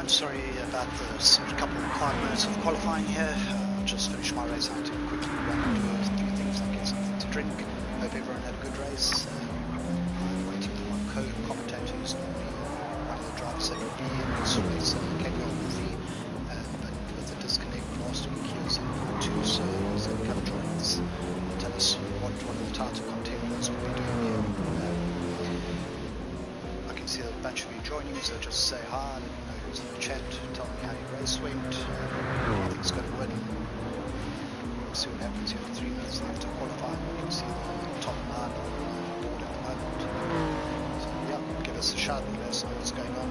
Sorry about the couple of quiet minutes of qualifying here. Just finished my race. I had to quickly run and do a few things like get something to drink. Hope everyone had a good race. I'm waiting for my co-commentator who's normally one of the drivers that would be in this race, Kenny Olmuthy. But with the disconnect last week, he was in Q2, so he's going to come join us and tell us what one of the title contenders will be doing here. I can see a bunch of you joining, so just say hi, let me know who's in the chat, tell me how your race went. I think it's going to win. We'll see what happens here. 3 minutes left to qualify. You can see the top 9 on the board at the moment. So yeah, give us a shout and let us know what's going on.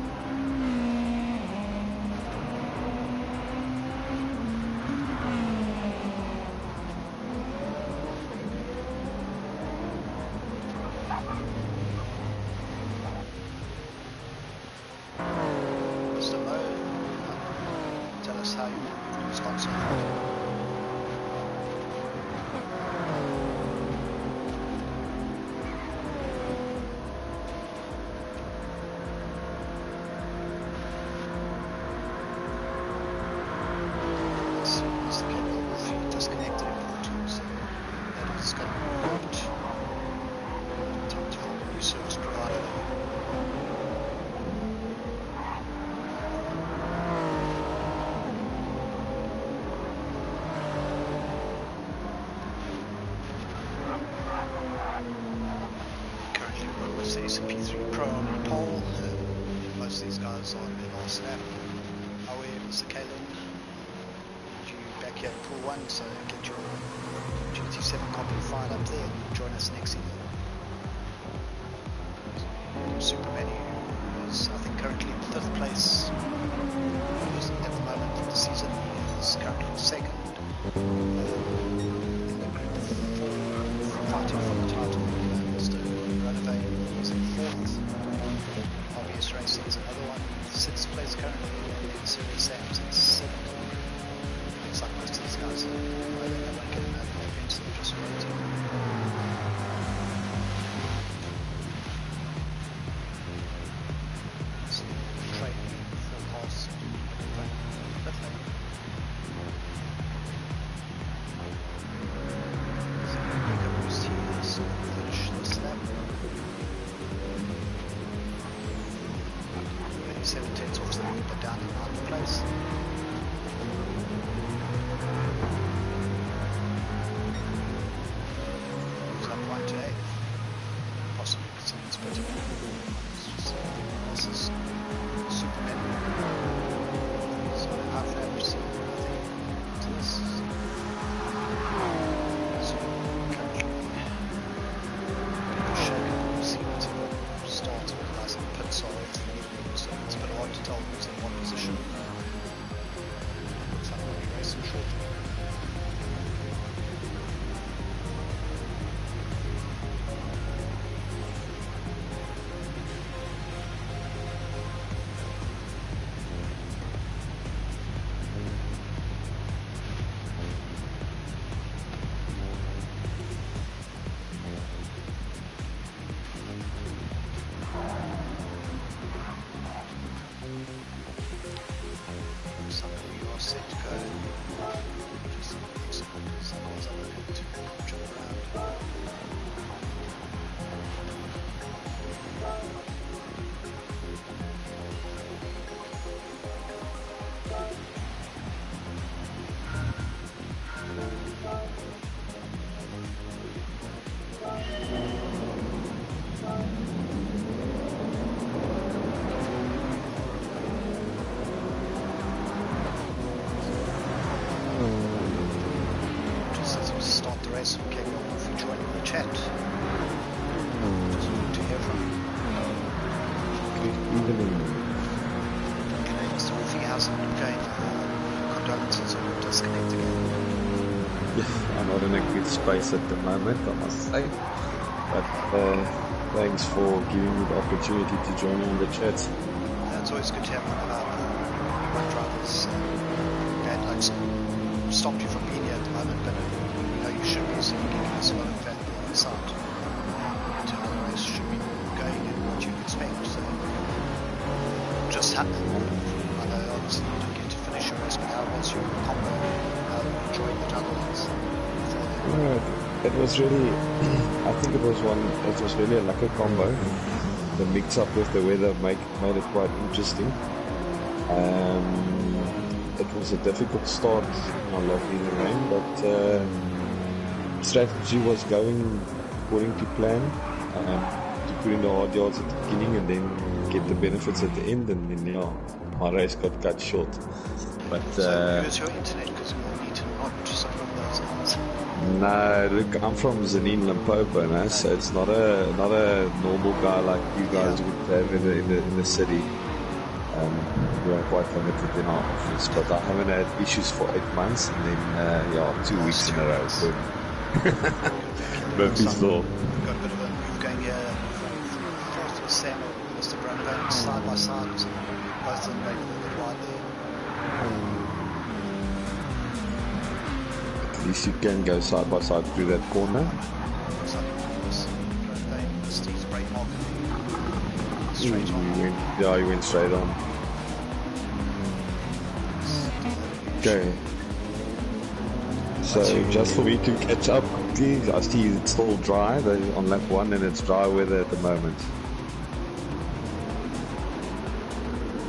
So get your GT7 copy file up there and join us next season. Superman, who is I think currently in 5th place at the moment for the season. He is currently 2nd in the group of 4 fighting for the title. Mr. Runaway is in 4th. Obvious Racing is another one. 6th place currently. And Series Sam's in 7th. Looks like most of these guys are either they won't get another event, so they're just waiting. So, training, forecast, pit lane. So, make a boost here, so we'll finish this lap. 7 tenths off the lead, but down in 9th place. Today, possibly because someone's better. This is Superman. So half average, so nothing to this. So currently people shaking. We'll see what starts with us in the pits are. So it's a bit hard to tell who's in what position. Looks like we'll be racing shortly. Space at the moment, I must say, but thanks for giving me the opportunity to join on the chat. It's always good to have one of our drivers that like stopped you from being here at the moment, but you know you should be, so you can give us a lot of valuable insight to how the race should be going and what you expect. So just I know obviously you don't get to finish your race, but how was your combo? How you enjoying the juggle lanes before then? It was really, I think it was really a lucky combo. The mix up with the weather made it quite interesting. It was a difficult start in lovely the rain, but strategy was going according to plan. To put in the hard yards at the beginning and then get the benefits at the end, and then my race got cut short. But so use your internet because we'll need to not support those lines. No, look, I'm from Zanin, Limpopo, no? So it's not a normal guy like you guys would have in the city. We are quite limited in our office, but I haven't had issues for 8 months, and then 2 weeks in a row. So Murphy's Law. Got a bit of a move going here. Fourth with Sam or Mr. Brandon side by side. So both of them maybe a little bit wide there. At least you can go side by side through that corner. Looks like Steve's brake marker. Straight on. He went straight on. Okay. So just for me to catch up quickly, I see it's still dry on lap 1, and it's dry weather at the moment.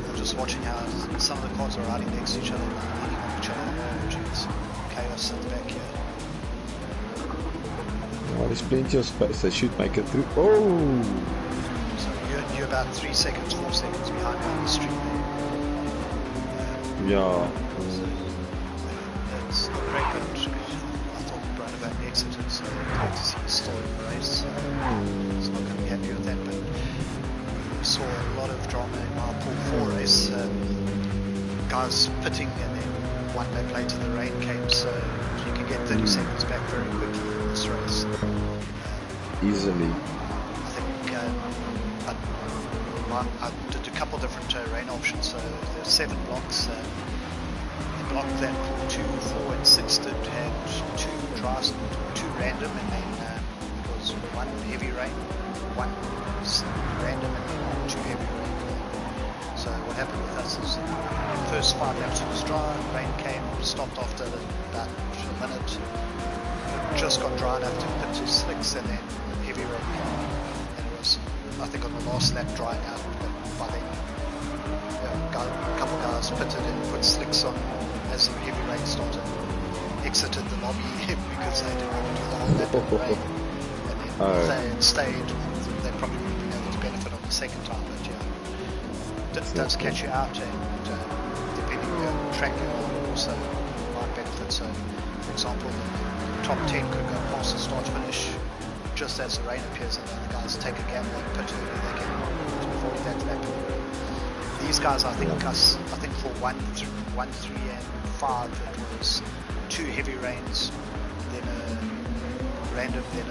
I'm just watching how some of the cars are riding next to each other, leaning on each other, which is chaos at the back here. Well, there's plenty of space. They should make it through. Oh! So you're about 3 seconds, 4 seconds behind me on the street there. Yeah. So it's not very good. I thought Brandon exited, so great to see he's still in the race. So he's not going to be happy with that, but we saw a lot of drama in our Pool 4 race. Guys pitting, and then 1 lap later the rain came, so you can get 30 seconds back very quickly in this race. Easily. I think I did a couple different rain options, so there's 7 blocks. The block that Pool 2, 4 and 6 did had 2 dries, 2 random, and then it was 1 heavy rain, 1 random, and then 2 heavy rain. So what happened with us is the first 5 laps was dry, rain came, stopped after about a minute, just got dry enough to pit to slicks, and then heavy rain came, and it was, I think, on the last lap drying out, but by then a couple guys pitted and put slicks on as the heavy rain started, exited the lobby because they didn't want to do the whole lap in the rain, and then if they had stayed, they probably would have been able to benefit on the second time, but it does catch you out, and depending on the track you're on, it also might benefit. So for example, the top 10 could go past the start finish just as the rain appears, and then the guys take a gamble and pit early, they can avoid that lap. These guys, I think for 1, 3 and 5 it was 2 heavy rains, then a random, then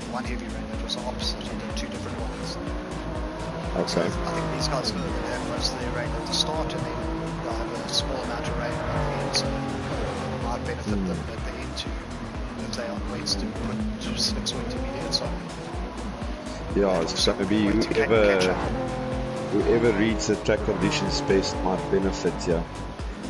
one heavy rain. It was the opposite, I think 2 different ones. Okay. So I think these guys know that they have most of their rain at the start, and then they'll have a small amount of rain at the end, so it might benefit them at the end too, if they are on weights to put slicks or intermediates on. Yeah, so maybe whoever reads the track conditions best might benefit, yeah.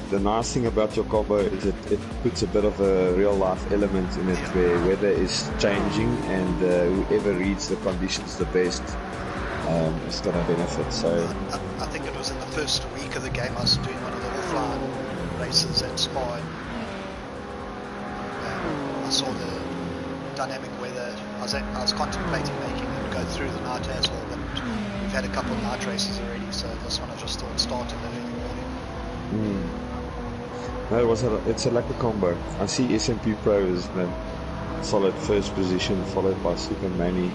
The nice thing about your combo is it puts a bit of a real life element in it, where weather is changing, and whoever reads the conditions the best is going to benefit. So I think it was in the first week of the game I was doing one of the offline races at Spa, and I saw the dynamic weather. I was contemplating making it go through the night as well, but we've had a couple of night races already, so this one I just thought started early in the morning. No, it's a lucky combo. I see SMP Pro is in a solid first position, followed by Super Manny.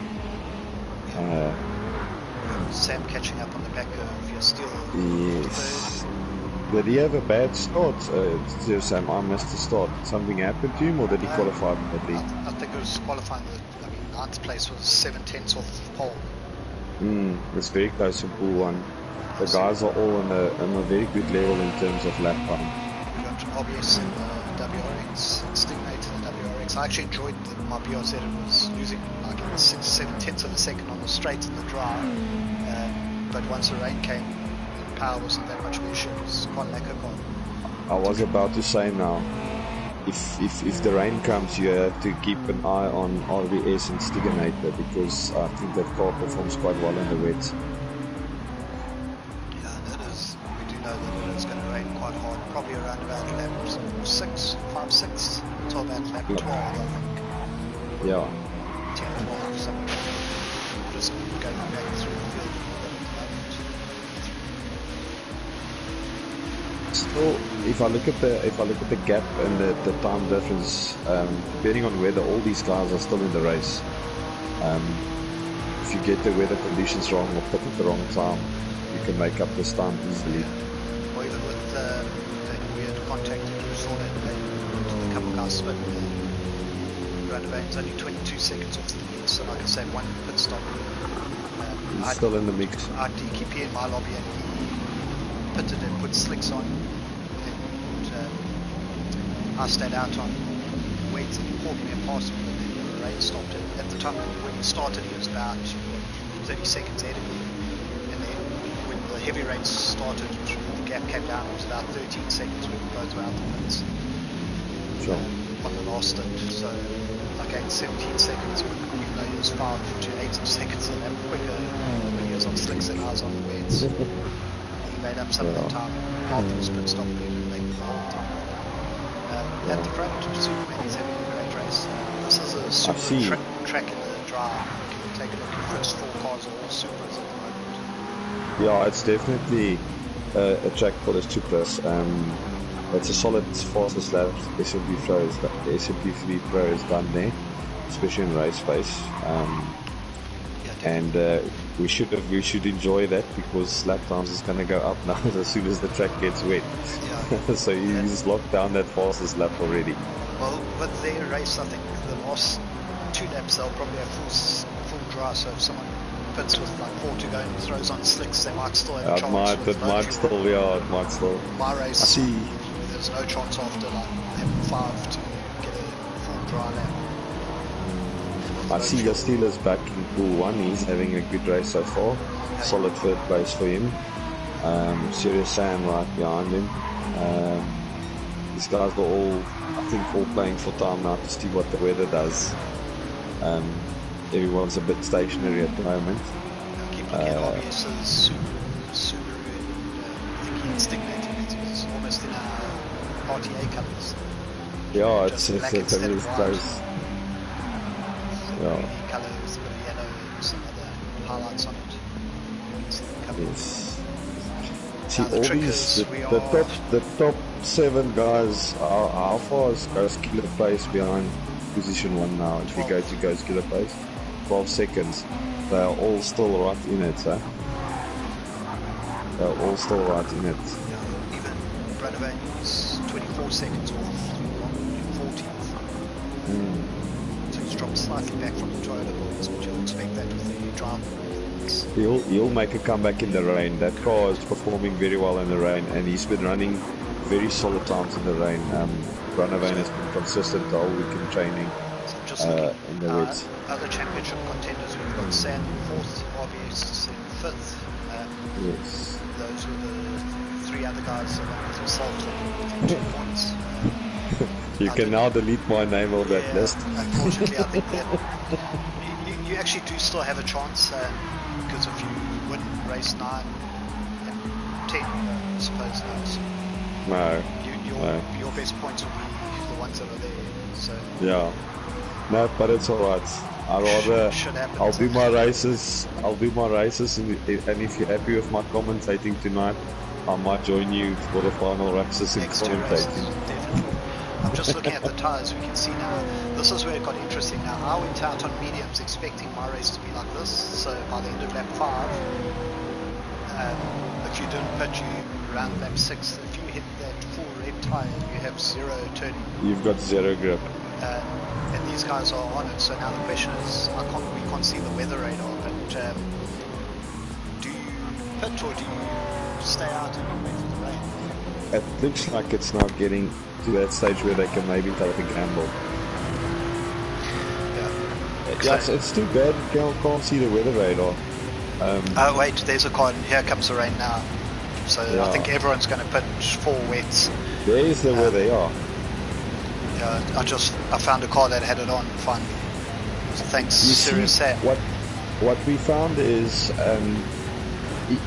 Sam catching up on the back of your steel. Yes. Did he have a bad start? Sam, I missed the start. Something happened to him, or did he qualify badly? I think it was qualifying. 9th place was 7/10 off the pole. It's very close in Pool 1. The guys are all on a very good level in terms of lap time. We got OBS in the WRX, Stingmate in the WRX. I actually enjoyed my BRZ. It was losing like 6-7 tenths of a second on the straight in the dry. But once the rain came, power wasn't that much of an issue. It was quite a lacquer car. I was about to say now, if the rain comes, you have to keep an eye on RBS and Stiganator, because I think that car performs quite well in the wet. Yeah, it is. We do know that it is going to rain quite hard, probably around about lap 6, 5, 6, until about lap 12, I think. Yeah. 10, 12, something. Just going back through the field. Still, if I look at the gap and the time difference, depending on whether all these cars are still in the race, if you get the weather conditions wrong or put at the wrong time, you can make up this time easily. Or even with the weird contact that we saw that day, the couple guys spin. It's only 22 seconds off the lead, so like I say, one pit stop. He's still in the mix. I had DKP in my lobby and he pitted and put slicks on. And I stayed out on weights and he caught me and passed me, but then the rain stopped it. At the time when he started, he was about 30 seconds ahead of me. And then when the heavy rain started, the gap came down, it was about 13 seconds when we both were out the pits. Sure. On the last stint, so I gained 17 seconds, but even though he was 5 to 8 seconds and that quicker when he was on slicks and I was on the wets. He made up some of the time after his pit stop, we didn't make the whole time. At the front, Superman is having a great race. This is a super track in the drive. You can take a look, your first 4 cars are all supers at the moment. Yeah, it's definitely a track for the supers. It's a solid fastest lap the SMP3 Pro has done there, especially in race pace. And we should enjoy that, because lap times is going to go up now as soon as the track gets wet. Yeah. So he's locked down that fastest lap already. Well, with their race, I think the last 2 laps they'll probably have full dry, so if someone pits with like 4 to go and throws on slicks, they might still have a chance. It might still. My race, there's no chance after like having 5 to get a full dry lap. I see the Steelers back in Pool 1. He's having a good race so far. Okay. Solid 3rd place for him. Serious Sam right behind him. These guys are all playing for time now to see what the weather does. Everyone's a bit stationary at the moment. Keep looking at RBS's Subaru and instignating it. It's almost in our RTA colours. Yeah, it's really close. Yeah. Colours, a bit of yellow, and some other highlights on it. Yes. See, all these, the top 7 guys are how far is Ghost Killer Pace behind position 1 now? If 12. You go to Ghost Killer Pace, 12 seconds. They are all still right in it, huh? They're all still right in it. Yeah, even Bradovane is 24 seconds off, 14th. So he's dropped slightly back from the Toyota boys, but you'll expect that with the drive. He'll make a comeback in the rain. That car is performing very well in the rain, and he's been running very solid times in the rain. Bradovane has been consistent the whole week in training. So just looking in the woods. Other championship contenders, we've got Sam 4th, RBS in 5th. Yes. Those were the 3 other guys along with yourself with 2 points. You can now delete my name on that list. Unfortunately, I think that you actually do still have a chance, because if you win race 9 and 10, I suppose no. Your best points will be the ones that are there. So yeah. No, but it's alright. I'll do my races, and if you're happy with my commentating tonight, I might join you for the final races in commentating. Definitely. I'm just looking at the tyres. We can see now, this is where it got interesting. Now, I went out on mediums expecting my race to be like this, so by the end of lap 5, if you didn't pit, you around lap 6, if you hit that full red tyre, you have 0 turning. You've got 0 grip. And these guys are on it, so now the question is, we can't see the weather radar, but do you pit or do you stay out and wait for the rain? It looks like it's now getting to that stage where they can maybe take a gamble. Yeah, it's too bad you can't see the weather radar. Oh wait, there's a car, here comes the rain now. So Yeah. I think everyone's going to pitch 4 wets. There is the where they are. I found a car that had it on finally. So thanks, Serious Sam. What we found is,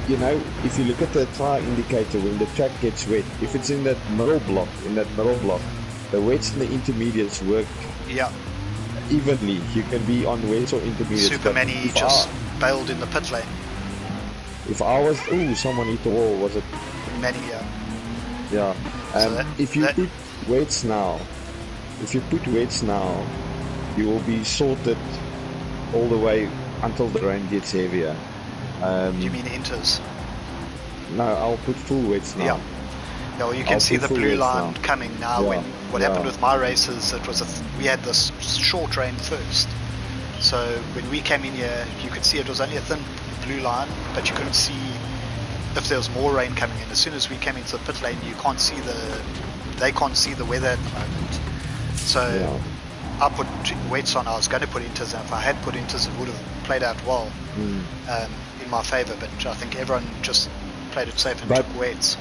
you know, if you look at the tire indicator when the track gets wet, if it's in that middle block, the wets and the intermediates work evenly. You can be on wets or intermediates. Super many just bailed in the pit lane. If I was, someone hit the wall, was it? Many, yeah. If you put weights now, you will be sorted all the way until the rain gets heavier. Do you mean inters? No, I'll put full weights now. Yeah. Well, you can see the blue line coming now. Yeah. What happened with my races, it was we had this short rain first. So when we came in here, you could see it was only a thin blue line, but you couldn't see if there was more rain coming in. As soon as we came into the pit lane, they can't see the weather at the moment. So I put weights on. I was going to put inters, and if I had put inters, it would have played out well in my favour. But I think everyone just played it safe and took weights.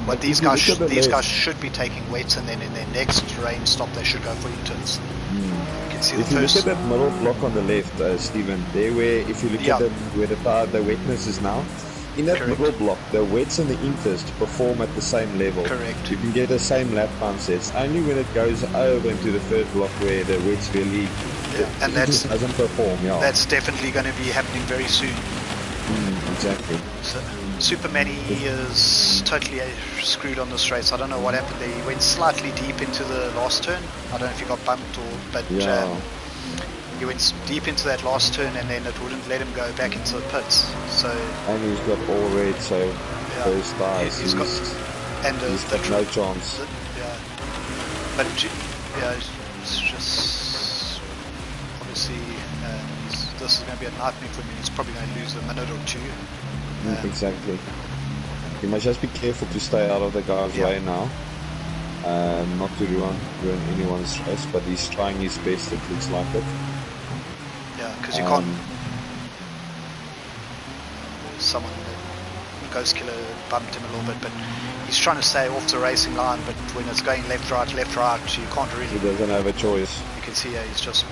But these guys should be taking weights, and then in their next rain stop, they should go for inters. You can see if you look at that middle block on the left, Stephen, there where if you look at where the wetness is now, in that middle block, the wets and the inters perform at the same level. Correct. You can get the same lap times. It's only when it goes over into the third block where the wets really and that doesn't perform. Yeah, that's definitely going to be happening very soon. Exactly. So, Super Manny is totally screwed on this race. I don't know what happened there. He went slightly deep into the last turn. I don't know if he got bumped but he went deep into that last turn, and then it wouldn't let him go back into the pits. So and he's got all red, so those tires. He's got no chance. But it's just obviously this is going to be a nightmare for him. He's probably going to lose a minute or two. Exactly. You must just be careful to stay out of the guy's way now. Not to ruin anyone's race, but he's trying his best, it looks like it. Yeah, because you can't... Someone, Ghost Killer bumped him a little bit, but he's trying to stay off the racing line, but when it's going left, right, you can't really... He doesn't have a choice. You can see he's just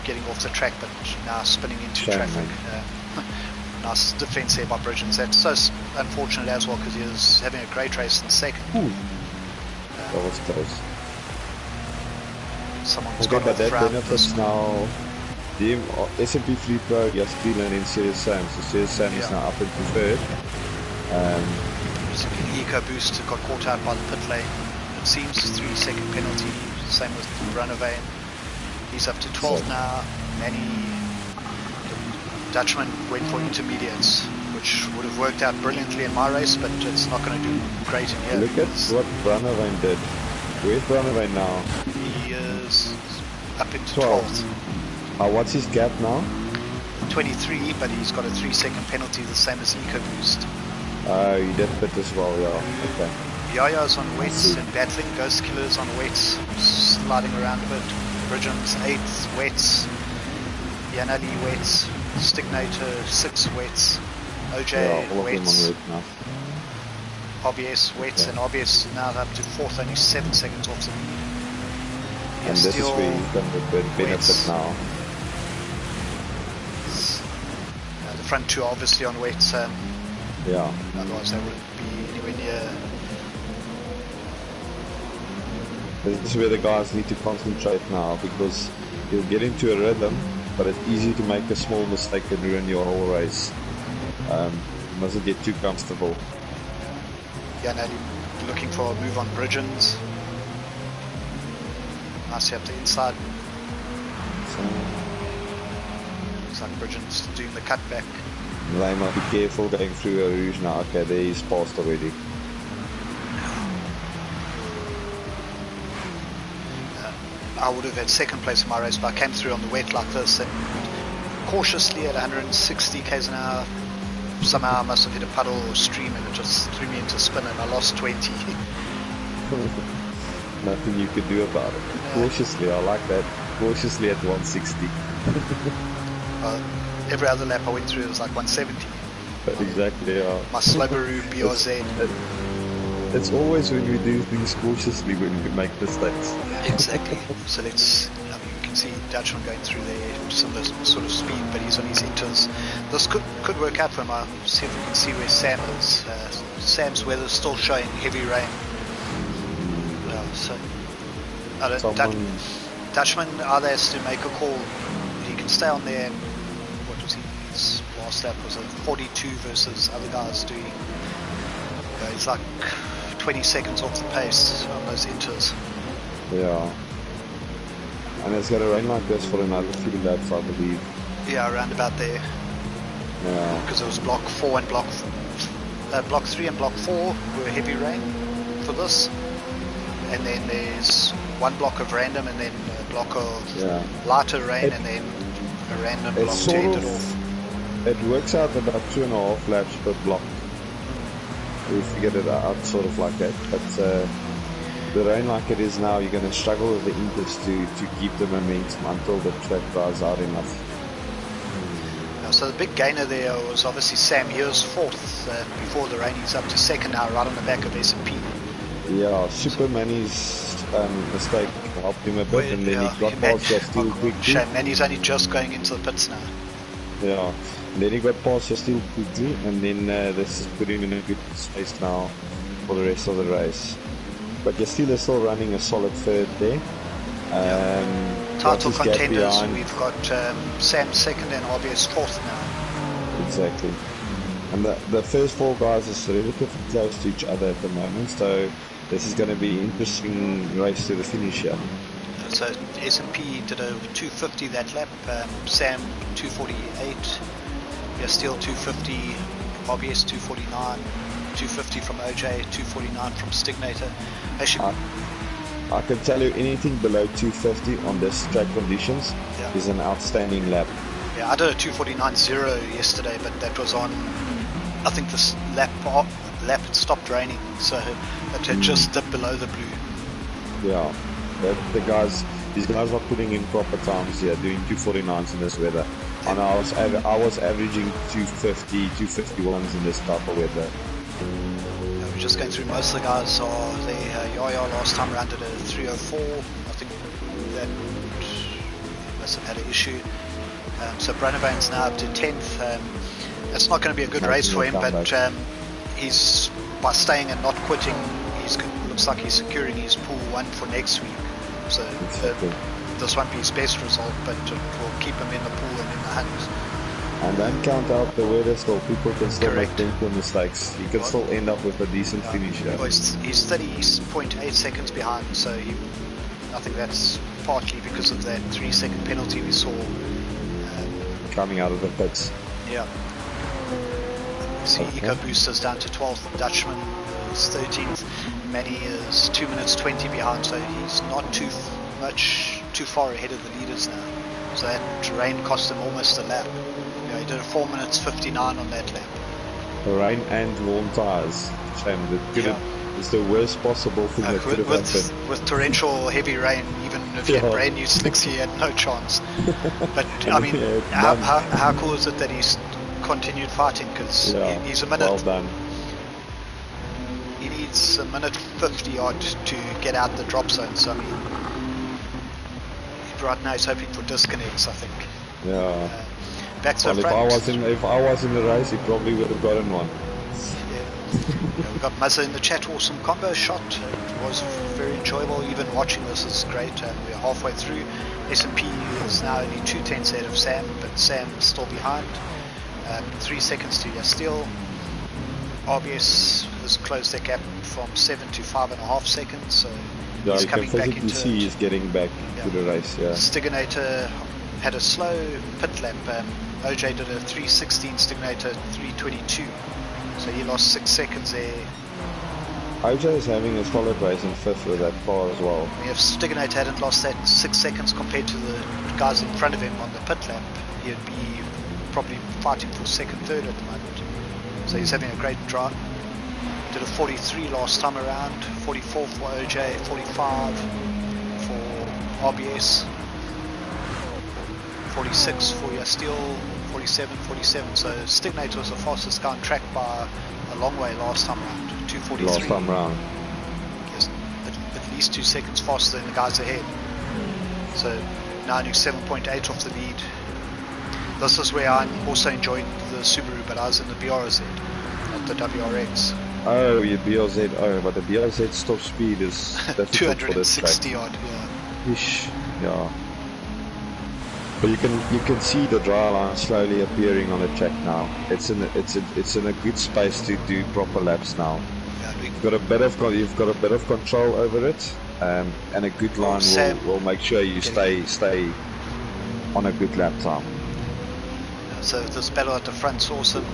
getting off the track, but now spinning into traffic. Nice defence there by Bridgens. That's so unfortunate as well, because he was having a great race in second. That was close. Someone's got to that benefits now. The S&P Fleet Pro, Jaspiel, and then Serious Sam. So Serious Sam is now up into third. EcoBoost got caught out by the pit lane. It seems 3-second penalty. Same with Runaway. He's up to 12th now. Dutchman went for intermediates, which would have worked out brilliantly in my race, but it's not going to do great in here. Look at what Brandewijn did. Where's Brandewijn now? He is up into 12th. What's his gap now? 23, but he's got a 3-second penalty, the same as EcoBoost. He did pit as well, okay. Yaya's on wets and battling. Ghost Killer's on wets, sliding around a bit. Bridgens 8th, wets. Yanali wets. Stignator 6 wets. OJ wets. RBS wets, and RBS is now up to 4th, only 7 seconds off the lead. And this is where you can benefit now. The front two are obviously on wets. Otherwise they wouldn't be anywhere near. This is where the guys need to concentrate now, because you'll get into a rhythm, but it's easy to make a small mistake and ruin your whole race. You mustn't get too comfortable. Yeah, now looking for a move on Bridgens. Nicely up the inside. Looks like Bridgens doing the cutback. They might be careful going through a rouge now. Okay, there he's passed already. I would have had second place in my race, but I came through on the wet like this and cautiously at 160 k's an hour. Somehow I must have hit a puddle or stream, and it just threw me into spin, and I lost 20. Nothing you could do about it. Cautiously, I like that. Cautiously at 160. Every other lap I went through it was like 170. Exactly, yeah. My Subaru BRZ. It's always when we do things cautiously when we make mistakes. Exactly. So let's, I mean, you can see Dutchman going through there, similar sort of speed, but he's on his inters. This could work out for him. I'll see if we can see where Sam is. Sam's weather's still showing heavy rain. So Dutchman either has to make a call. He can stay on there. What was he? His last lap was a 42 versus other guys doing. He's like 20 seconds off the pace on those inters. Yeah. And it's going to rain like this for another few laps, I believe. Yeah, around about there. Yeah. Because it was block 4 and block 3 and block 4 were heavy rain for this. And then there's one block of random and then a block of lighter rain and then a random block to end it off. It works out about 2.5 laps per block. We figured it out sort of like that. But the rain like it is now, you're going to struggle with the inters to keep the momentum until the track dries out enough. So the big gainer there was obviously Sam. He was 4th before the rain. He's up to 2nd now, right on the back of S&P. Yeah, Supermanny's mistake helped him a bit, and then he got past Justin quickly. Shame, Manny's only just going into the pits now. Yeah, and then he got past Justin quickly, and then this is putting him in a good space now for the rest of the race. But Justin is still running a solid 3rd there. Title contenders, we've got Sam 2nd and RBS 4th now. Exactly. And the first 4 guys is relatively close to each other at the moment, so this is going to be an interesting race to the finish here. So S&P did a 250 that lap, Sam 248, Steel 250, RBS 249, 250 from OJ, 249 from Stignator. Actually, I can tell you anything below 250 on this track conditions is an outstanding lap. Yeah, I did a 249.0 yesterday, but that was on, I think this lap had stopped raining, so it had just dipped below the blue. Yeah, these guys are putting in proper times here, doing 249s in this weather. And I was averaging 250, 251s in this type of weather. We're just going through most of the guys are there. Yaya last time around did a 304. I think that must have had an issue. So Brunnevain's now up to 10th. It's not going to be a good race for him, but he's, by staying and not quitting, looks like he's securing his pool 1 for next week. So this won't be his best result, but it will keep him in the pool and in the hunt. And don't count out the weather still. People can still make plenty mistakes. You can still end up with a decent finish here. Well, he's 30.8 seconds behind, so I think that's partly because of that 3-second penalty we saw. Coming out of the pits. Yeah. See, Eco Booster's down to 12th. Dutchman is 13th. Manny is 2 minutes 20 behind, so he's not too far ahead of the leaders now. So that rain cost him almost a lap. He did a 4 minutes 59 on that lap. Rain and warm tyres. Shame. It's the worst possible thing that could have happened. With torrential heavy rain, even if he had brand new slicks, he had no chance. But I mean, how cool is it that he's continued fighting? Because he's a minute. Well done. He needs a minute 50 odd to get out the drop zone. So I mean, right now he's hoping for disconnects, I think. Yeah. Back to if I was in the race, he probably would have gotten one. We've got Mazza in the chat. Awesome combo shot. It was very enjoyable. Even watching this is great. We're halfway through. S&P is now only 2/10 ahead of Sam, but Sam is still behind. 3 seconds to Yasteel. RBS has closed their gap from 7 to 5.5 seconds. So he's coming back into it. He's getting back to the race. Yeah. Stignator had a slow pit lap. OJ did a 3:16, Stignator 3:22. So he lost 6 seconds there. OJ is having a solid race in 5th with that car as well. If Stignator hadn't lost that 6 seconds compared to the guys in front of him on the pit lap, he'd be probably fighting for 2nd, 3rd at the moment. So he's having a great drive. Did a 43 last time around, 44 for OJ, 45 for RBS, 46 for Yasteel, 2:47, 47. So Stignate was the fastest guy on track by a long way last time round, 2:43. Last time round. Yes, at least 2 seconds faster than the guys ahead. So now only 7.8 off the lead. This is where I also enjoyed the Subaru, but I was in the BRZ, not the WRX. Oh, your BRZ. Oh, but the BRZ top speed is difficult for this track. 260 odd. Yeah. Ish, yeah. But you can see the dry line slowly appearing on the track now. It's in a good space to do proper laps now. Yeah, You've got a bit of control over it, and a good line will make sure you stay on a good lap time. So this battle at the front's awesome.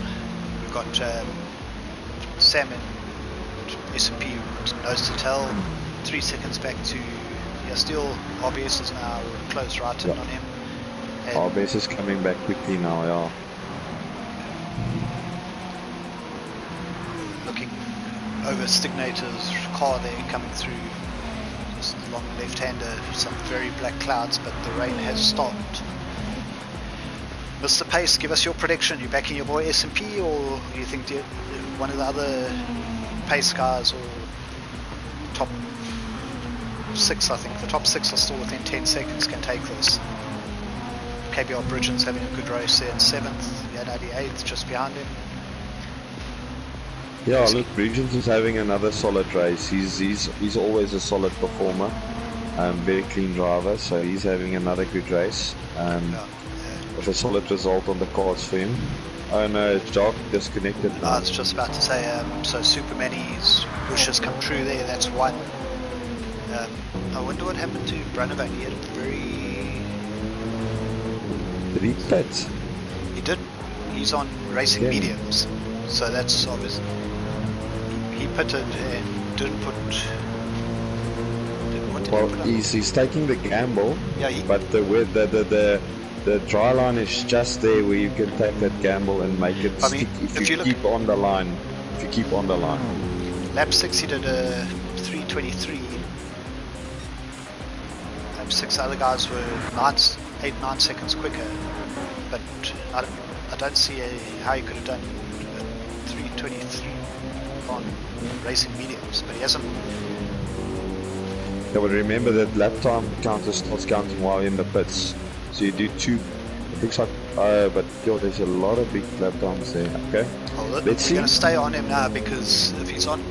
We've got Sam and S&P nose to tail, 3 seconds back to Still RBS is now close right in on him. And RBS is coming back quickly now, yeah. Looking over Stignator's car there coming through. Just long left-hander, some very black clouds, but the rain has stopped. Mr. Pace, give us your prediction. You backing your boy S&P, or do you think one of the other Pace guys, or top 6, I think the top 6 are still within 10 seconds, can take this? KBR Bridgen's having a good race there in 7th, yeah, 98th, just behind him. Yeah, look, Bridgens is having another solid race. He's always a solid performer, very clean driver, so he's having another good race. With a solid result on the cards for him. Oh no, Jock disconnected now. I was just about to say, so Supermanny's wishes come true there, that's one. I wonder what happened to Brunavane. He had a very... Did he pit? He did. He's on racing mediums, so that's obvious. He pitted and didn't put... Well, he's taking the gamble, yeah, but the dry line is just there where you can take that gamble and make it stick if you keep on the line. If you keep on the line. Lap 6 he did a 3:23. Lap 6 other guys were 8-9 seconds quicker, but I don't see how he could have done a 3:23 on racing mediums, but he hasn't. Yeah, but remember that lap time counter starts counting while in the pits. So you do 2, it looks like, but yo, there's a lot of big lap times there. Okay, well, let's see. We're going to stay on him now, because if he's on,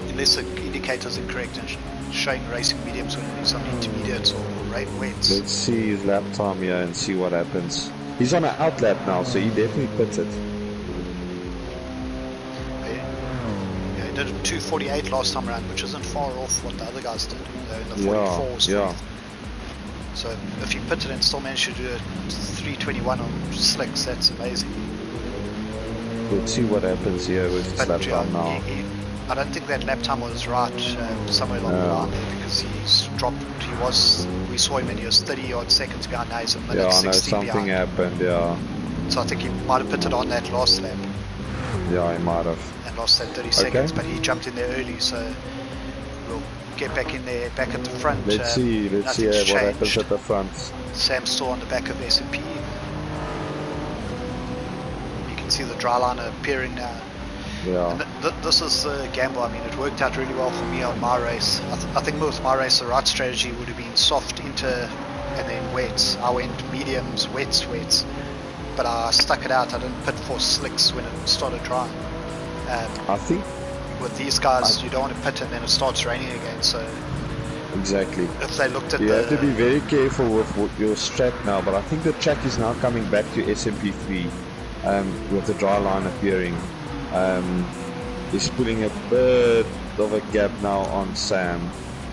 unless the indicator's incorrect and showing racing mediums when he's on intermediates or wets. Let's see his lap time here and see what happens. He's on an out lap now, so he definitely pits it. Yeah, he did 2:48 last time around, which isn't far off what the other guys did. In the 44s. Yeah. So if he pitted and still managed to do a 3:21 on slicks, that's amazing. Let's see what happens here with his lap time now. I don't think that lap time was right somewhere along the line there, because he's dropped. We saw him and he was 30 odd seconds behind. Now he's a minute 60 something behind. happened. Yeah. So I think he might have pitted on that last lap. Yeah, he might have. And lost that 30 seconds, but he jumped in there early, so we'll get back in there, back at the front. Let's see what happens at the front. Sam's still on the back of S&P. You can see the dry line appearing now. Yeah. And this is the gamble. I mean, it worked out really well for me on my race. I think with my race, the right strategy would have been soft, inter, and then wets. I went mediums, wets. But I stuck it out. I didn't pit for slicks when it started drying. I think with these guys, you don't want to pit and then it starts raining again. So exactly. If they looked at you have to be very careful with your track now. But I think the track is now coming back to SMP3 with the dry line appearing. He's putting a bit of a gap now on Sam.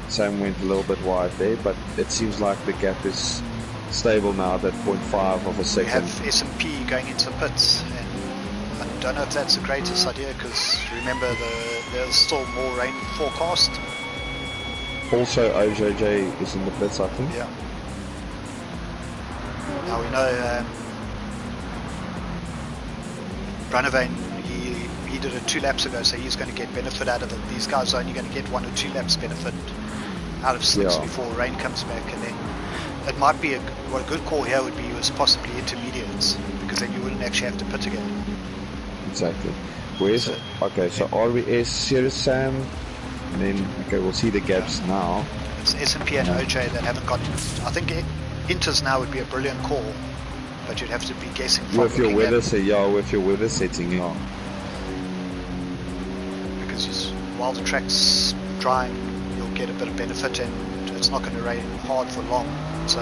Sam went a little bit wide there, but it seems like the gap is stable now at 0.5 of a second. We have S&P going into pits, and I don't know if that's the greatest idea, because remember there's still more rain forecast. Also OJJ is in the pits, I think. Yeah. Now we know Brunavane, he did it 2 laps ago, so he's going to get benefit out of it. These guys are only going to get 1 or 2 laps benefit out of slicks before rain comes back, and then it might be what a good call here would be was possibly intermediates, because because then you wouldn't actually have to pit again. Exactly. Where's okay? So RBS, Sirius Sam, and then okay, we'll see the gaps now. It's S&P and OJ that haven't got. I think Inters now would be a brilliant call, but you'd have to be guessing from with your weather with your weather setting, yeah. Because while the track's drying, you'll get a bit of benefit, and it's not going to rain hard for long, so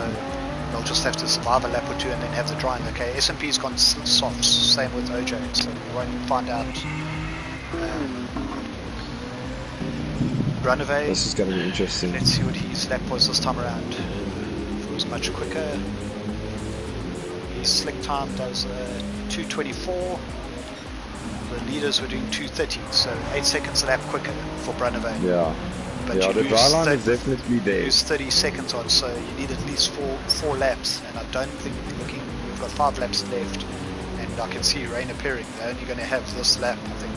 they'll just have to survive a lap or two and then have the drying. Okay, S&P's gone soft, same with OJ, so we won't find out. Runaway. This is going to be interesting. Let's see what his lap was this time around. If it was much quicker. His slick time does 2:24. The leaders were doing 2:30, so 8 seconds a lap quicker for Runaway. Yeah. But yeah, the dry line is definitely there. You lose 30 seconds on, so you need at least four laps, and I don't think we've got 5 laps left, and I can see rain appearing. They're only going to have this lap, I think.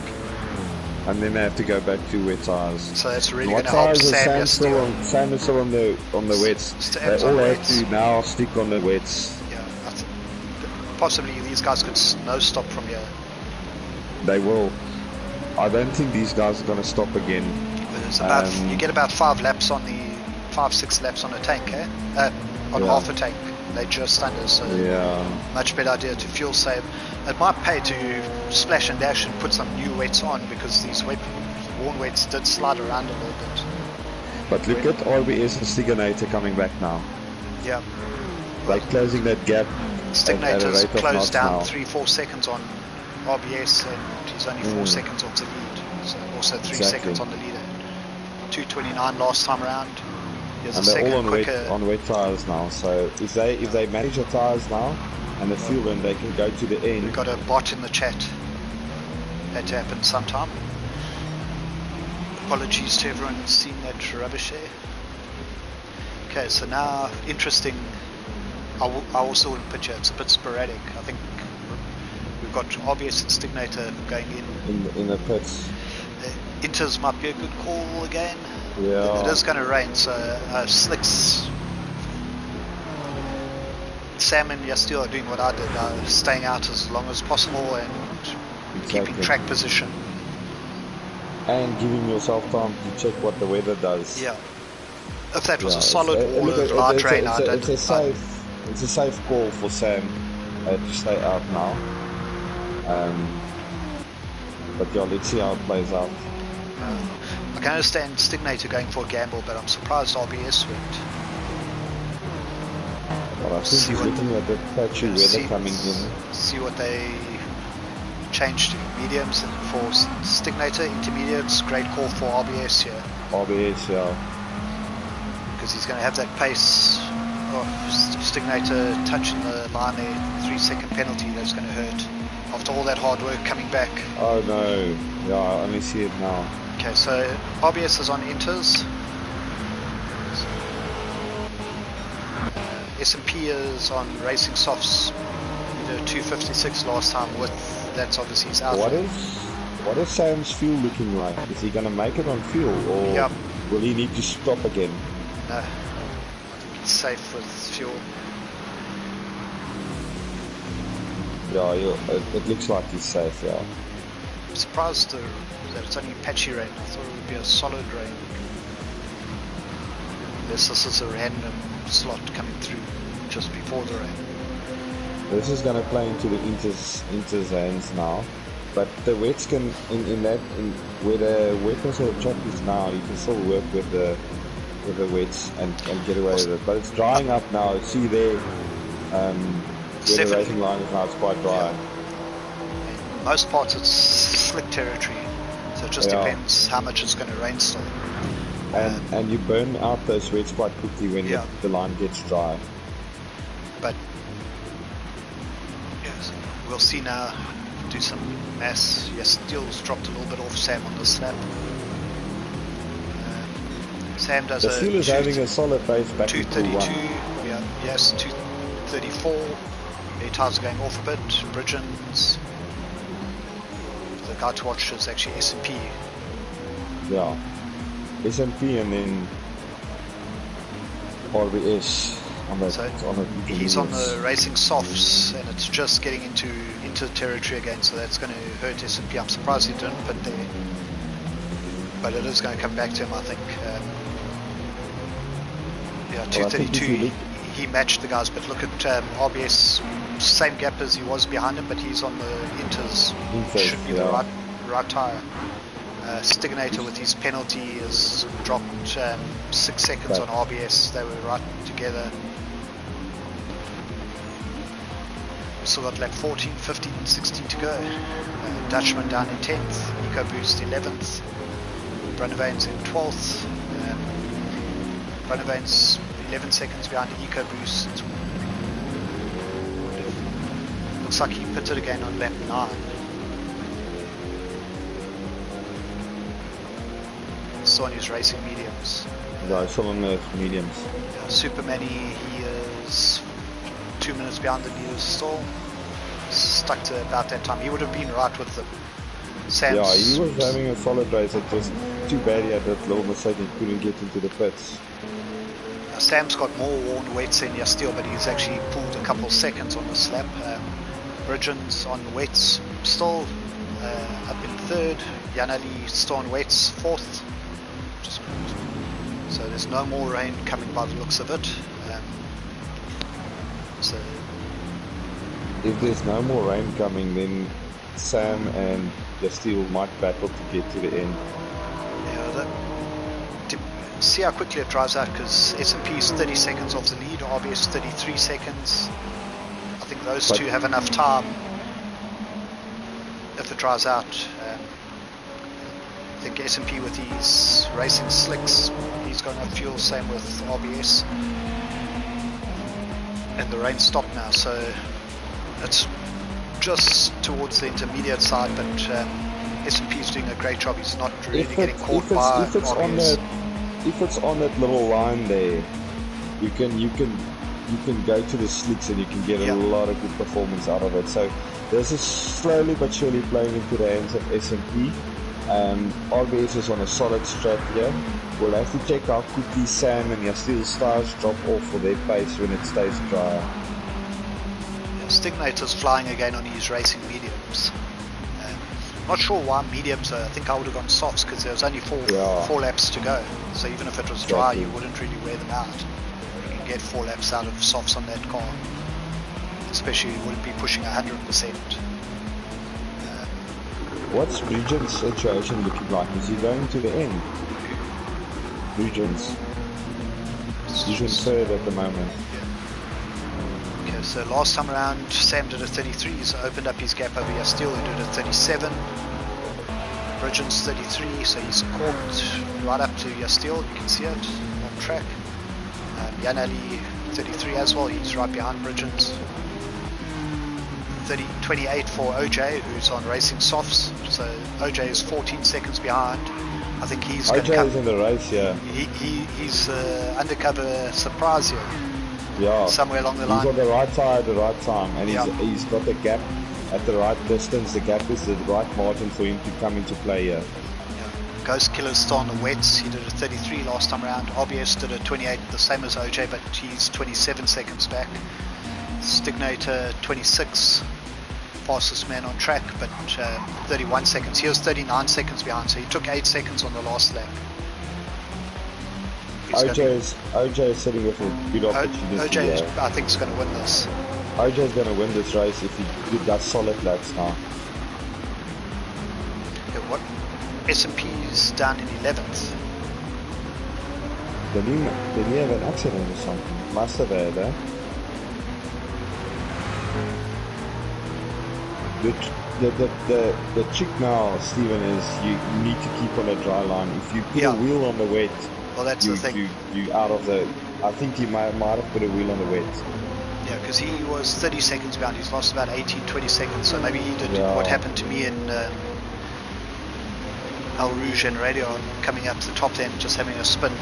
And then they have to go back to wet tires. So that's really going to help Sam. Sam is still on the wets. They all have to now stick on the wets. Yeah, possibly these guys could no stop from here. They will. I don't think these guys are going to stop again. It's about, you get about 5 laps on the 5-6 laps on a tank, eh? On half a tank. They're just under, so much better idea to fuel save. It might pay to splash and dash and put some new wets on, because these worn wets did slide around a little bit. But look at RBS and Stiganator coming back now. Yeah. They're closing that gap. Stignator's closed down 3-4 seconds on RBS, and he's only 4 seconds off the lead. So also 3 seconds on the leader. 2:29 last time around. And they're all on wet tires now. So if they manage the tires now and the fuel, then they can go to the end. We've got a bot in the chat. Had to happen sometime. Apologies to everyone who's seen that rubbish there. Okay, so now interesting. I also wouldn't put you. It's a bit sporadic. I think we've got RBS and Stignator going in the pits. Inters might be a good call again. Yeah. It is going to rain, so Slicks, Sam and Yastil are doing what I did, staying out as long as possible and keeping track position. And giving yourself time to check what the weather does. Yeah. If that was a solid wall of light rain, it's a safe call for Sam to stay out now. But yeah, let's see how it plays out. I can understand Stignator going for a gamble, but I'm surprised RBS went. But I think he's looking at the patchy weather coming in. See what they changed to mediums for Stignator, intermediates. Great call for RBS here. RBS, yeah. Because he's going to have that pace. Stignator touching the line there, 3 second penalty, that's going to hurt. After all that hard work coming back. Oh no, yeah, I only see it now. Okay, so RBS is on Inters. S&P is on Racing Softs. We did a 256 last time with, that's obviously his outfit. What is Sam's fuel looking like? Is he going to make it on fuel, or will he need to stop again? No, I think it's safe with fuel. Yeah, it looks like he's safe, yeah. I'm surprised that it's only patchy rain. I thought it would be a solid rain. Unless this is a random slot coming through just before the rain. This is going to play into the Inter's hands now. But the wets can, where the wetness of the track is now, you can still work with the wets and get away with it. But it's drying up now. See there, where the racing line is now, it's quite dry. In most parts it's slick territory, so it just depends how much it's going to rain still. And you burn out those wets quite quickly when the line gets dry. But yes, we'll see now. Do some mass. Yes, Steele's dropped a little bit off Sam on this lap. Sam does Steel is having a solid pace back to 232. Yes, 234. The tires are going off a bit. Bridgens. The guy to watch is actually S&P. Yeah. S&P and then RBS. He's on the racing softs, and it's just getting into territory again, so that's going to hurt S&P. I'm surprised he didn't pit there, but it is going to come back to him, I think. Yeah, 232. He matched the guys, but look at RBS, same gap as he was behind him, but he's on the inters. Should be the right tyre. Stignator with his penalty has dropped 6 seconds on RBS. They were right together. Still got lap 14, 15, 16 to go. Dutchman down in 10th, EcoBoost 11th, Brunnevain's in 12th. Brunnevain's 11 seconds behind EcoBoost. Looks like he pitted again on lap 9. Still on his racing mediums. Yeah, still on the mediums. Yeah, Superman, he is 2 minutes behind the news still. Stuck to about that time. He would have been right with them. Sam's, yeah, he was having a solid race. It was too bad he had that little mistake and couldn't get into the pits. Sam's got more worn wets than Yastil, but he's actually pulled a couple seconds on this lap. Bridgens on wets still up in 3rd. Janali still on wets 4th. So there's no more rain coming by the looks of it. So if there's no more rain coming, then Sam and Yastil might battle to get to the end. Yeah, see how quickly it drives out, because S&P is 30 seconds off the lead, RBS 33 seconds. I think those two have enough time if it drives out. I think S&P with his racing slicks, he's got enough fuel, same with RBS. And the rain stopped now, so it's just towards the intermediate side, but S&P is doing a great job. He's not really getting caught by RBS. If it's on that little line there, you can go to the slicks and you can get a lot of good performance out of it. So this is slowly but surely playing into the hands of S&P. RBS is on a solid strat here. We'll have to check how quickly Sam and Yastil's stars drop off for their pace when it stays drier. Stignator's flying again on his racing mediums. Not sure why mediums. I think I would have gone softs, because there was only four laps to go. So even if it was dry, you wouldn't really wear them out. You can get 4 laps out of softs on that car. Especially you wouldn't be pushing 100%. What's Regent's situation looking like? Is he going to the end? Regent's. He's in 3rd at the moment. Okay, so last time around Sam did a 33, he's opened up his gap over Yastil, he did a 37. Bridgens 33, so he's caught right up to Yastil, you can see it on track. Janali 33 as well, he's right behind Bridgens. 28 for OJ, who's on racing softs, so OJ is 14 seconds behind. I think he's going to come. OJ is in the race, yeah. He's undercover surprise here. Yeah. Somewhere along the line. He's on the right side at the right time, and he's got the gap at the right distance. The gap is the right margin for him to come into play here. Yeah. Ghost Killer's still on the wets. He did a 33 last time around. RBS did a 28, the same as OJ, but he's 27 seconds back. Stignator 26. Fastest man on track, but 31 seconds. He was 39 seconds behind, so he took 8 seconds on the last lap. OJ is sitting with a good opportunity. OJ, I think, is going to win this. OJ is going to win this race if he does solid laps now. Okay, what? S&P is down in 11th. Did he have an accident or something? Must have had, eh? The trick now, Stephen, is you need to keep on a dry line. If you put a wheel on the wet, well, that's the thing. You out of the. I think he might have put a wheel on the wet. Yeah, because he was 30 seconds behind. He's lost about 18, 20 seconds. So maybe he did what happened to me in El Rouge and Radio, coming up to the top then, just having a spin.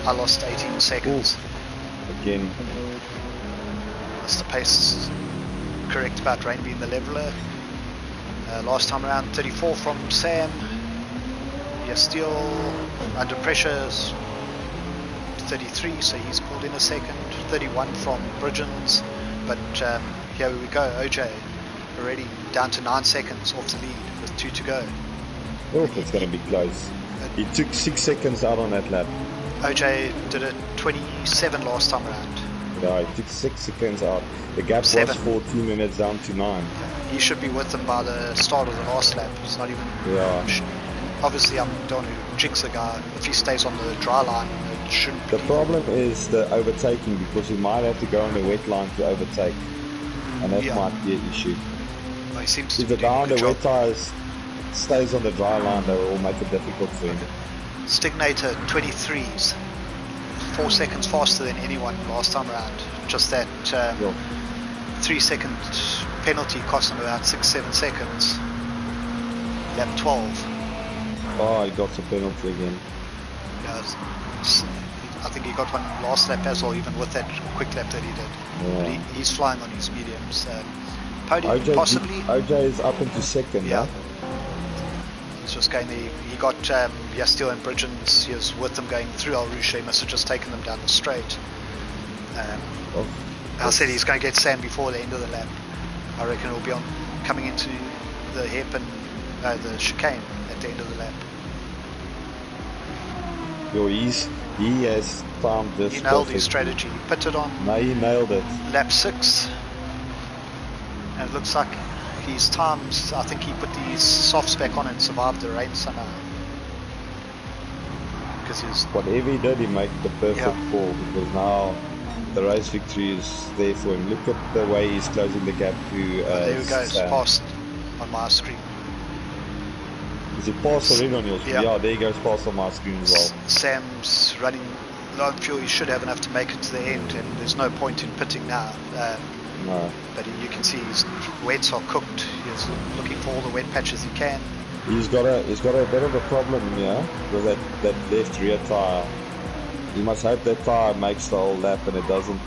I lost 18 seconds. Ooh. Again. That's the pace. Correct about rain being the leveler. Last time around 34 from Sam. Yastil under pressure, 33, so he's pulled in a second. 31 from Bridgens, but here we go. OJ already down to 9 seconds off the lead with 2 to go. Oh, it's going to be close. He took 6 seconds out on that lap. OJ did a 27 last time around. Yeah, he took 6 seconds out. The gap was 14 and it's down to 9. He should be with them by the start of the last lap. It's not even... Yeah. Obviously, I don't want to jinx the guy. If he stays on the dry line, it shouldn't be... The problem is the overtaking, because he might have to go on the wet line to overtake. And that might be an issue. Well, he seems if the guy on the wet tires stays on the dry line, they will make it difficult for him. Stignator 23s, 4 seconds faster than anyone last time around. Just that 3 second penalty cost him about 6-7 seconds. Lap 12. Oh, he got a penalty again. Yeah, I think he got one last lap as well, even with that quick lap that he did. Yeah. But he's flying on his mediums. Podium OJ, possibly. OJ is up into second. Yeah. Huh? He's just going there. He got Yastil and Bridgens. He was with them going through El Rouge. He must have just taken them down the straight. I said he's going to get Sam before the end of the lap. I reckon he'll be on coming into the hairpin, the chicane at the end of the lap. Yo, he has timed this. He nailed his strategy. He pitted on. No, he nailed it. Lap 6. And it looks like his times, I think he put these softs back on and survived the rain somehow. Because he's... Whatever he did, he made the perfect call, because now the race victory is there for him. Look at the way he's closing the gap to there we go, it's past on my screen. Is it passed already on yours? Yeah, there he goes past on my screen as well. Sam's running low on fuel. He should have enough to make it to the end, and there's no point in pitting now. No. But you can see his wets are cooked. He's looking for all the wet patches he can. He's got a bit of a problem here with that left rear tire. You must hope that tire makes the whole lap and it doesn't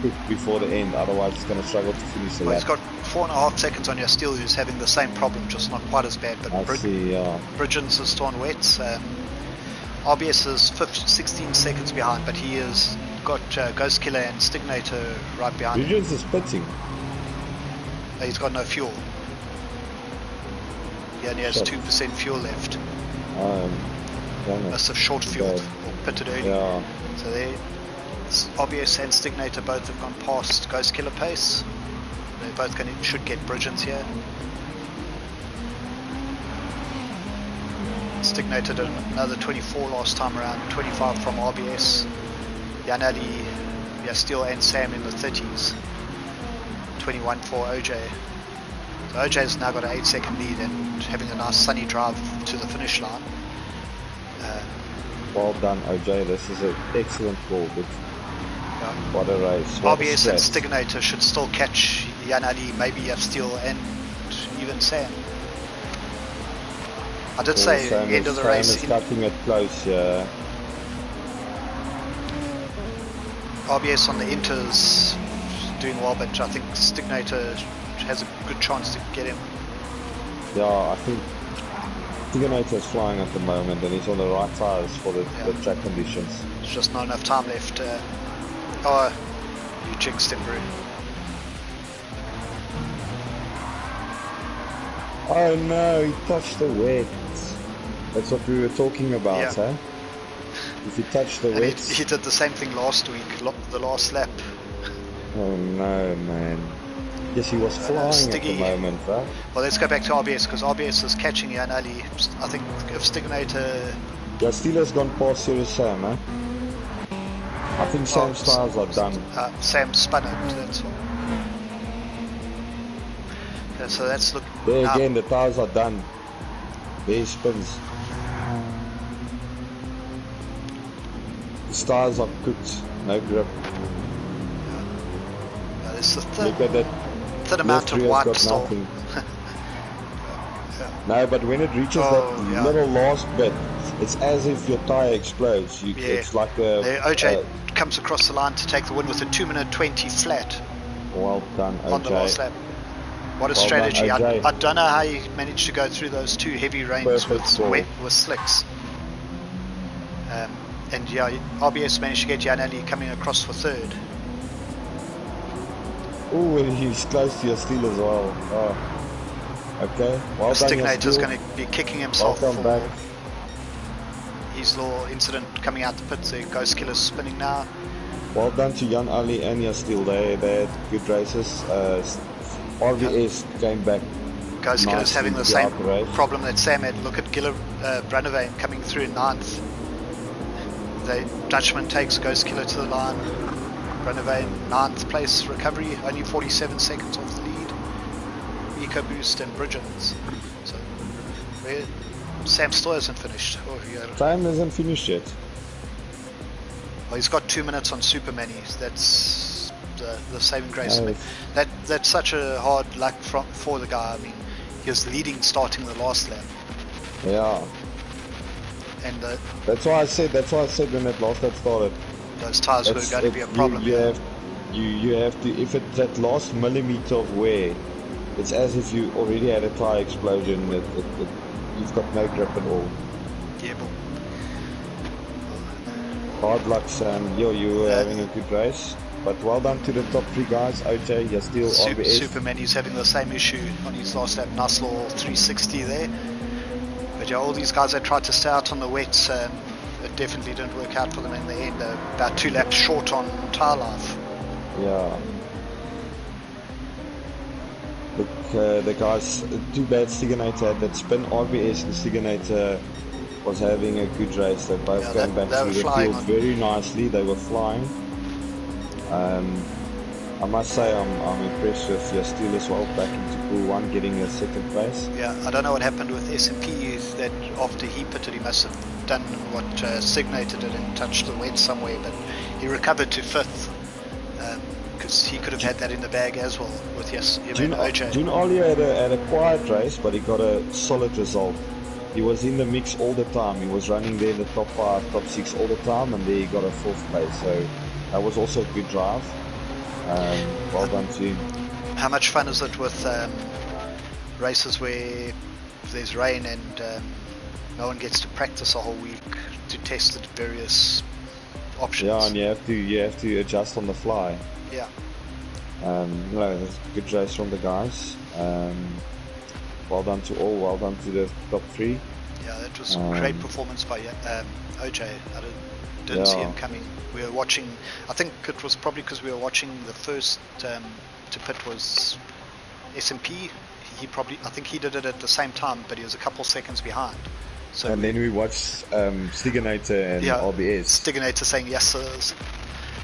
cook before the end, otherwise he's going to struggle to finish the lap. He's got 4.5 seconds on Yastil, who's having the same problem, just not quite as bad. But Bridgens is still on wets. RBS is 16 seconds behind, but he has got Ghost Killer and Stignator right behind him. Bridgens is pitting. He's got no fuel. He only has 2% fuel left. Must have short fueled or pitted early. Yeah. So there, RBS and Stignator both have gone past Ghost Killer pace. They both should get Bridgens here. Stignator did another 24 last time around, 25 from RBS. Yanali, Yastil and Sam in the 30s. 21 for OJ. So OJ's now got an 8-second lead and having a nice sunny drive to the finish line. Well done, OJ. This is an excellent call. What a race. What RBS and Stignator should still catch Yanali, maybe Yastil and even Sam. I did say Sam end of the race. Sam is cutting it close, yeah. RBS on the inters doing well, but I think Stignator has a good chance to get him. Yeah, I think Stignator is flying at the moment and he's on the right tires for the track conditions. There's just not enough time left. You jinxed him, bro. Oh no, he touched the wet. That's what we were talking about, huh? If he touched the wet. He did the same thing last week, the last lap. Oh no, man. Yes, he was flying at the moment, huh? Well, let's go back to RBS, because RBS is catching Yanali. I think if Stignator... Yeah, Steeler's gone past Sirius Sam, huh? I think Sam's tires are done. Sam spun it, that's all. Yeah, so that's look. There again, the tires are done. There he spins. His tires are cooked, no grip. Yeah, there's the look at that. Thin amount of white still. No, but when it reaches that little last bit, it's as if your tire explodes. It's like a... OJ comes across the line to take the win with a 2:20 flat. Well done, OJ. On the last lap. What a strategy. Done, I don't know how he managed to go through those two heavy rains with slicks. And yeah, RBS managed to get Jan Ali coming across for third. Oh, and he's close to your steel as well. Oh. Okay, well done, your Stignator's steel. going to be kicking himself Welcome for back. his little incident coming out the pits. The Ghost Killer's spinning now. Well done to Jan Ali and your steel. They had good races. RBS came back. Ghost Killer's having the nicely same throughout the race. problem that Sam had. Look at Brandeveen coming through in 9th. The Dutchman takes Ghost Killer to the line. Brandeveen 9th place recovery, only 47 seconds off the lead. EcoBoost and Bridgens. So Sam still hasn't finished. Oh, yeah. Sam hasn't finished yet. Well, he's got 2 minutes on Super Minis. That's the saving grace. Nice. That's such a hard luck for the guy. I mean, he was leading starting the last lap. Yeah. And that's why I said when that last lap started. Those tyres were going to be a problem. You have to, if it's that last millimeter of wear, it's as if you already had a tyre explosion. You've got no grip at all. Yeah, hard luck, Sam. You were having a good race. But well done to the top 3 guys. OJ, you're still RBS. Superman's having the same issue on his last lap. Nice little 360 there. But yeah, all these guys that tried to stay out on the wets, it definitely didn't work out for them in the end. About 2 laps short on tyre life. Yeah. Look, the guys, too bad Stiganator had that spin. RBS and Stiganator was having a good race. They both came back through the field very nicely. They were flying. I must say I'm impressed with your steel as well, back into Pool 1, getting a second place. Yeah, I don't know what happened with S&P, that after he pitted he must have done what Signator did and touched the wet somewhere, but he recovered to 5th, because he could have had that in the bag as well with OJ. June Ollie had a quiet race, but he got a solid result. He was in the mix all the time. He was running there in the top 5, top 6 all the time, and there he got a 4th place. So that was also a good drive. Well done to him. How much fun is it with races where there's rain and no one gets to practice a whole week to test the various options? Yeah, and you have to adjust on the fly. Yeah. That's a good race from the guys. Well done to all. Well done to the top 3. Yeah, that was a great performance by OJ. I didn't see him coming. We were watching, I think it was probably because we were watching the first to pit was S&P. I think he did it at the same time, but he was a couple seconds behind. So and then we watched Stiganator and RBS. Stiganator saying, yes sirs.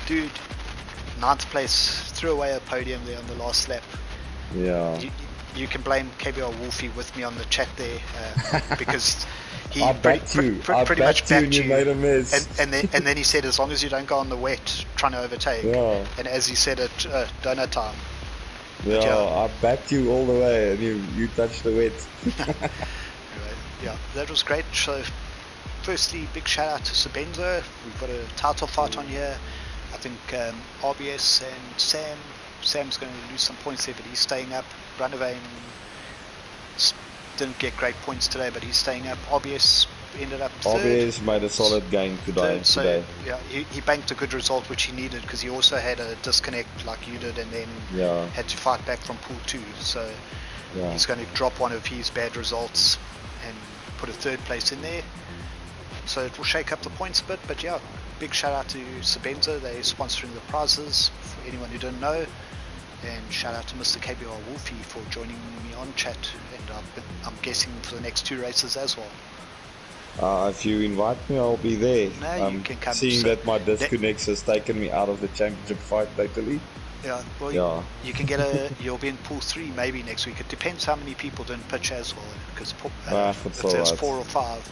Dude, 9th place, threw away a podium there on the last lap. Yeah. You can blame KBR Wolfie with me on the chat there, because he I pretty much backed you, made a mess. and then he said, as long as you don't go on the wet trying to overtake. Yeah. And as he said at donut time. Yeah, I backed you all the way, and you touched the wet. Yeah, that was great. So, firstly, big shout out to Sabenzo. We've got a title fight on here. I think RBS and Sam's going to lose some points there, but he's staying up. Brandeveen didn't get great points today, but he's staying up. RBS ended up 3rd. RBS made a solid gain today. So yeah, he banked a good result, which he needed, because he also had a disconnect like you did, and then had to fight back from Pool 2. So he's going to drop one of his bad results and put a 3rd place in there. So it will shake up the points a bit, but yeah, big shout out to Sabenza. They're sponsoring the prizes for anyone who didn't know. And shout out to Mr. KBR Wolfie for joining me on chat, and I'm guessing for the next 2 races as well. If you invite me, I'll be there. No, you can come. Seeing that my disconnects has taken me out of the championship fight totally. Yeah, well, you can get you'll be in Pool 3 maybe next week. It depends how many people didn't pitch as well, because if there's 4 or 5,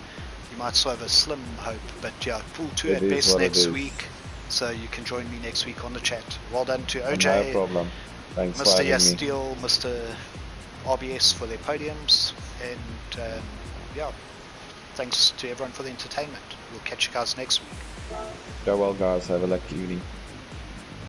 you might still have a slim hope. But yeah, Pool 2 at best next week, so you can join me next week on the chat. Well done to OJ. No problem. Thanks Mr. for Yes having me. Steel, Mr. RBS for their podiums, and thanks to everyone for the entertainment. We'll catch you guys next week. Go well, guys. Have a lucky evening.